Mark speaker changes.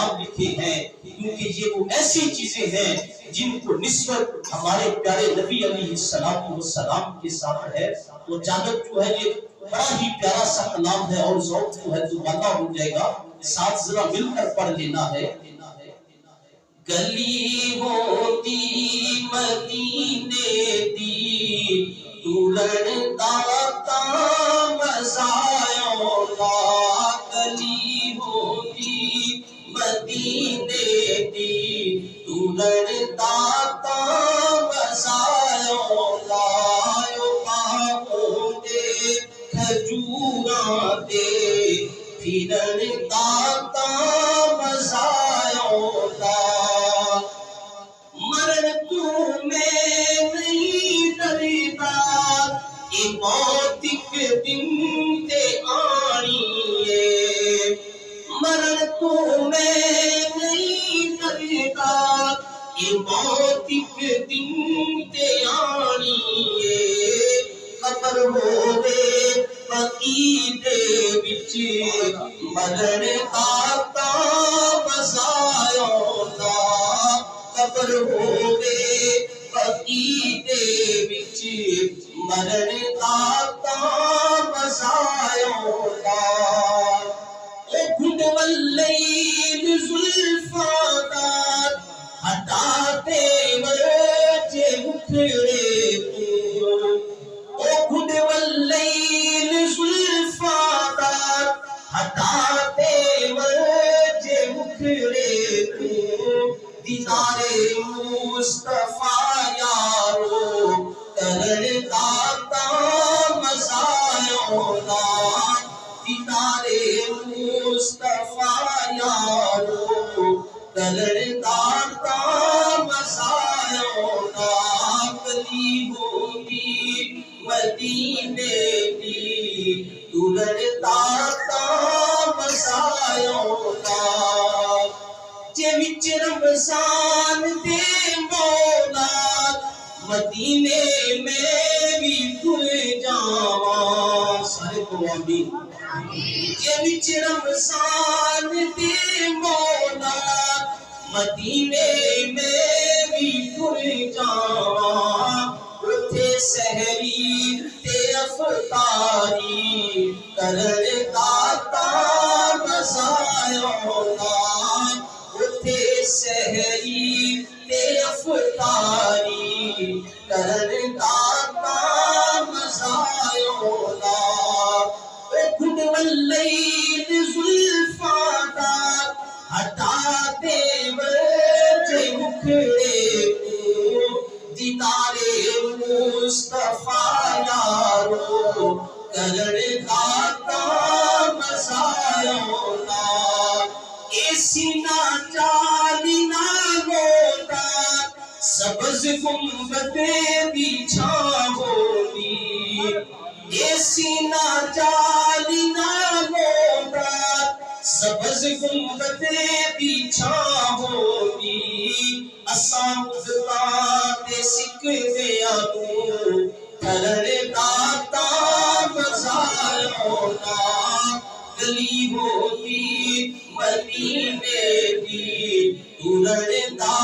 Speaker 1: नाम लिखे हैं, क्योंकि ये वो ऐसी चीजें हैं जिनको निस्बत हमारे प्यारे नबी अलैहिस्सलाम के साथ है। तो जादत जो है ये बड़ा ही प्यारा सा कलाम है और ज़ौक़ जो है दुबारा हो जाएगा, साथ जरा मिलकर पढ़ लेना है। गली होती मदीने दी तू लड़ता मज़ायोला, गली होती मदीने दी तू लड़ता मज़ायोला, खजूरा दे फिरता मज़ायोला, मरण तू में नहीं डरता, ये मौत के दिन ते आनी है, मरण तू में नहीं डरता, ये मौत के दिन ते आनी है, खबर होवे पकीदे विच मरण दाता मज़ायोला, खबर होवे पकीदे विच मरण दाता मज़ायोला, ओ खुदवल्लैल ज़ुल्फ़ादार हटाते वजे मुखड़े तू, ओ खुदवल्लैल ज़ुल्फ़ादार हटाते वजे मुखड़े तू, दीदारे मुस्तफा यारो करन दाता मज़ायोला, दीदारे मुस्तफा यारो करन दाता मज़ायोला, गली होती मदीने दी तू लड़ता मज़ायोला, जे विच रमज़ान दे मौला मदीने में भी भूल जावा, सारे को आमीन। जे विच रमज़ान दे मौला मदीने में भी भूल जावा, उथे सहरी ते अफ़तारी करन दाता मज़ायोला, उथे सहरी ते अफ़तारी करन दाता मज़ायोला, खुदवल्लैल ज़ुल्फ़ादार हटाते वजे मुखड़े तू, दीदारे मुस्तफा यारो करन दाता मज़ायोला, सीना चालीना मोटा सब्ज़ गुंबदे बिछा होगी, ये सीना चालीना मोटा सब्ज़ गुंबदे बिछा होगी, असा मुद्दा ते सिक दिया तू करन दाता मज़ायोला, गली होती मदीने दी तू लड़ता